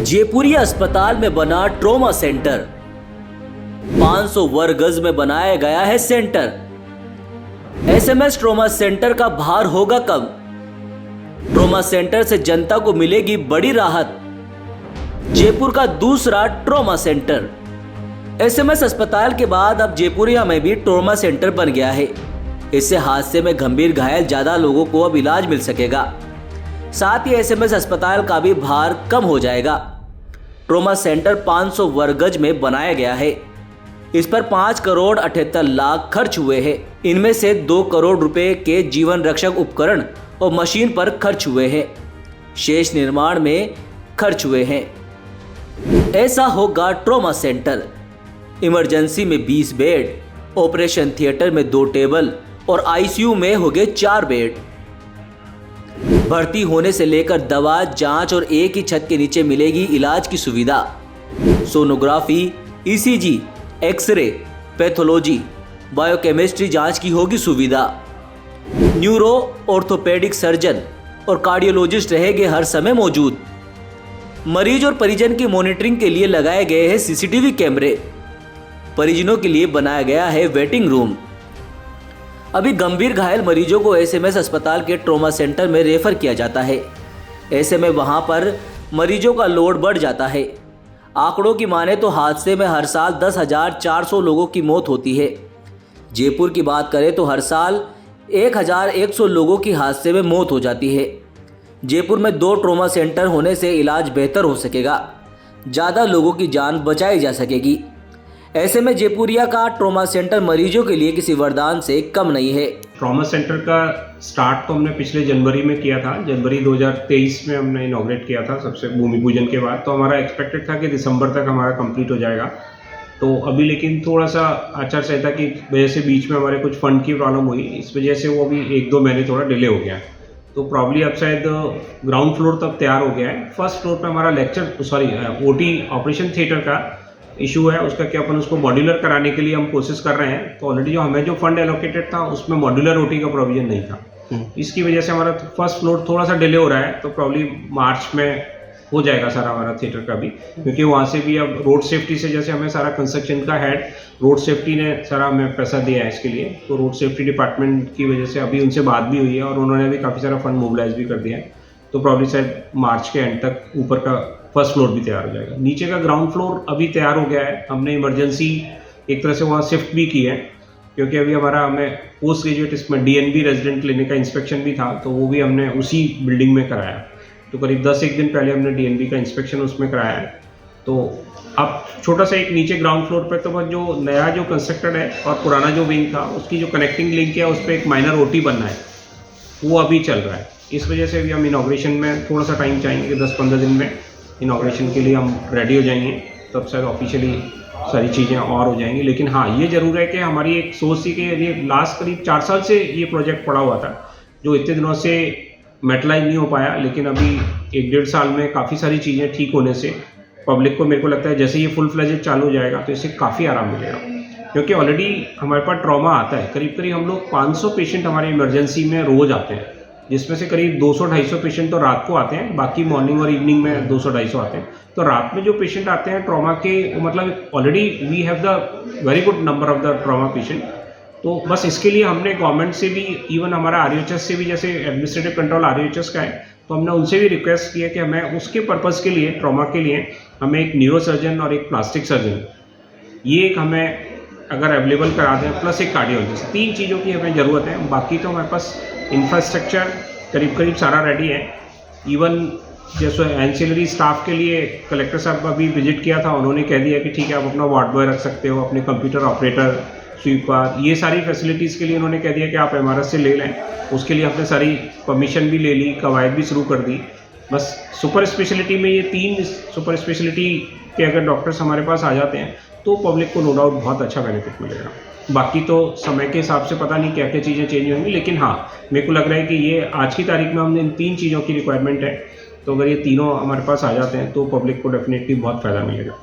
जयपुरी अस्पताल में बना ट्रॉमा सेंटर। 500 वर्ग गज में बनाया गया है सेंटर। एसएमएस ट्रॉमा सेंटर का भार होगा कम। ट्रॉमा सेंटर से जनता को मिलेगी बड़ी राहत। जयपुर का दूसरा ट्रॉमा सेंटर। एसएमएस अस्पताल के बाद अब जयपुरिया में भी ट्रॉमा सेंटर बन गया है। इससे हादसे में गंभीर घायल ज्यादा लोगों को अब इलाज मिल सकेगा। साथ ही एसएमएस अस्पताल का भी भार कम हो जाएगा। ट्रॉमा सेंटर 500 वर्ग गज में बनाया गया है। इस पर 5 करोड़ 78 लाख खर्च हुए हैं। इनमें से 2 करोड़ रुपए के जीवन रक्षक उपकरण और मशीन पर खर्च हुए हैं। शेष निर्माण में खर्च हुए हैं। ऐसा होगा ट्रॉमा सेंटर। इमरजेंसी में 20 बेड, ऑपरेशन थिएटर में 2 टेबल और आईसीयू में होंगे 4 बेड। भर्ती होने से लेकर दवा, जांच और एक ही छत के नीचे मिलेगी इलाज की सुविधा। Sonography, ECG, x-ray, pathology, biochemistry जांच की होगी सुविधा। न्यूरो, ऑर्थोपेडिक सर्जन और कार्डियोलॉजिस्ट रहेंगे हर समय मौजूद। मरीज और परिजन की मॉनिटरिंग के लिए लगाए गए हैं सीसीटीवी कैमरे। परिजनों के लिए बनाया गया है वेटिंग रूम। अभी गंभीर घायल मरीजों को एसएमएस अस्पताल के ट्रॉमा सेंटर में रेफर किया जाता है। ऐसे में वहां पर मरीजों का लोड बढ़ जाता है। आंकड़ों की माने तो हादसे में हर साल 10,400 लोगों की मौत होती है। जयपुर की बात करें तो हर साल 1,100 लोगों की हादसे में मौत हो जाती है। जयपुर में 2 ट्रॉमा सेंटर होने से इलाज बेहतर हो सकेगा। ज़्यादा लोगों की जान बचाई जा सकेगी। ऐसे में जयपुरिया का ट्रॉमा सेंटर मरीजों के लिए किसी वरदान से कम नहीं है। ट्रॉमा सेंटर का स्टार्ट तो हमने पिछले जनवरी में किया था। जनवरी 2023 में हमने इनॉग्रेट किया था, सबसे भूमि पूजन के बाद। तो हमारा एक्सपेक्टेड था कि दिसंबर तक हमारा कंप्लीट हो जाएगा। तो अभी लेकिन थोड़ा सा आचार संहिता की वजह से बीच में हमारे कुछ फंड की प्रॉब्लम हुई। इस वजह से वो अभी 1-2 महीने थोड़ा डिले हो गया। तो प्रॉब्ली अब शायद ग्राउंड फ्लोर तक तैयार हो गया है। फर्स्ट फ्लोर पे हमारा ओटी ऑपरेशन थिएटर का इशू है। उसका क्या अपन उसको मॉड्यूलर कराने के लिए हम कोशिश कर रहे हैं। तो ऑलरेडी जो फंड एलोकेटेड था उसमें मॉड्यूलर ओटी का प्रोविजन नहीं था। इसकी वजह से हमारा फर्स्ट फ्लोर थोड़ा सा डिले हो रहा है। तो प्रॉब्ली मार्च में हो जाएगा सारा हमारा थिएटर का भी, क्योंकि वहाँ से भी अब रोड सेफ्टी से जैसे हमें सारा कंस्ट्रक्शन का हेड रोड सेफ्टी ने सारा हमें पैसा दिया है इसके लिए। तो रोड सेफ्टी डिपार्टमेंट की वजह से अभी उनसे बात भी हुई है और उन्होंने भी काफ़ी सारा फंड मोबिलाइज भी कर दिया है। तो प्रॉब्ली शायद मार्च के एंड तक ऊपर का फर्स्ट फ्लोर भी तैयार हो जाएगा। नीचे का ग्राउंड फ्लोर अभी तैयार हो गया है। हमने इमरजेंसी एक तरह से वहाँ शिफ्ट भी की है, क्योंकि अभी हमें पोस्ट ग्रेजुएट इसमें डीएनबी रेजिडेंट लेने का इंस्पेक्शन भी था। तो वो भी हमने उसी बिल्डिंग में कराया। तो करीब 10-1 दिन पहले हमने डीएनबी का इंस्पेक्शन उसमें कराया है। तो अब छोटा सा एक नीचे ग्राउंड फ्लोर पे तो बस जो नया जो कंस्ट्रक्टेड है और पुराना जो विंग था उसकी जो कनेक्टिंग लिंक है उस पर एक माइनर ओटी बनना है, वो अभी चल रहा है। इस वजह से अभी हम इनॉग्रेशन में थोड़ा सा टाइम चाहेंगे कि 10-15 दिन में इनॉग्रेशन के लिए हम रेडी हो जाएंगे। तब शायद ऑफिशियली सारी चीज़ें और हो जाएंगी। लेकिन हाँ, ये ज़रूर है कि हमारी एक सोच थी कि ये लास्ट करीब 4 साल से ये प्रोजेक्ट पड़ा हुआ था, जो इतने दिनों से मेटलाइज नहीं हो पाया। लेकिन अभी 1-1.5 साल में काफ़ी सारी चीज़ें ठीक होने से पब्लिक को, मेरे को लगता है जैसे ये फुल फ्लेजेड चालू हो जाएगा तो इससे काफ़ी आराम मिलेगा। क्योंकि ऑलरेडी हमारे पास ट्रॉमा आता है, करीब करीब हम लोग 500 पेशेंट हमारे इमरजेंसी में रोज़ आते हैं, जिसमें से करीब 200-250 पेशेंट तो रात को आते हैं, बाकी मॉर्निंग और इवनिंग में 200-250 आते हैं। तो रात में जो पेशेंट आते हैं ट्रॉमा के, मतलब already we have the very good number of the trauma patient. तो बस इसके लिए हमने गवर्नमेंट से भी, इवन हमारा आरयूएचएस से भी, जैसे एडमिनिस्ट्रेटिव कंट्रोल आरयूएचएस का है, तो हमने उनसे भी रिक्वेस्ट किया कि हमें उसके पर्पज़ के लिए, ट्रॉमा के लिए हमें एक न्यूरो सर्जन और एक प्लास्टिक सर्जन, ये एक हमें अगर अवेलेबल करा दें, प्लस एक कार्डियोलॉजिस्ट, 3 चीज़ों की हमें ज़रूरत है। बाकी तो हमारे पास इंफ्रास्ट्रक्चर करीब करीब सारा रेडी है। इवन जैसे एंसिलरी स्टाफ के लिए कलेक्टर साहब अभी विजिट किया था, उन्होंने कह दिया कि ठीक है, आप अपना वार्ड बॉय रख सकते हो, अपने कंप्यूटर ऑपरेटर, स्वीपर, ये सारी फैसिलिटीज़ के लिए उन्होंने कह दिया कि आप एमआरएस से ले लें। उसके लिए हमने सारी परमिशन भी ले ली, कवायद भी शुरू कर दी। बस सुपर स्पेशलिटी में ये 3 सुपर स्पेशलिटी के अगर डॉक्टर्स हमारे पास आ जाते हैं तो पब्लिक को नो डाउट बहुत अच्छा बेनिफिट मिलेगा। बाकी तो समय के हिसाब से पता नहीं क्या क्या चीज़ें चेंज होंगी। लेकिन हाँ, मेरे को लग रहा है कि ये आज की तारीख में हमने इन 3 चीज़ों की रिक्वायरमेंट है। तो अगर ये तीनों हमारे पास आ जाते हैं तो पब्लिक को डेफिनेटली बहुत फ़ायदा मिलेगा।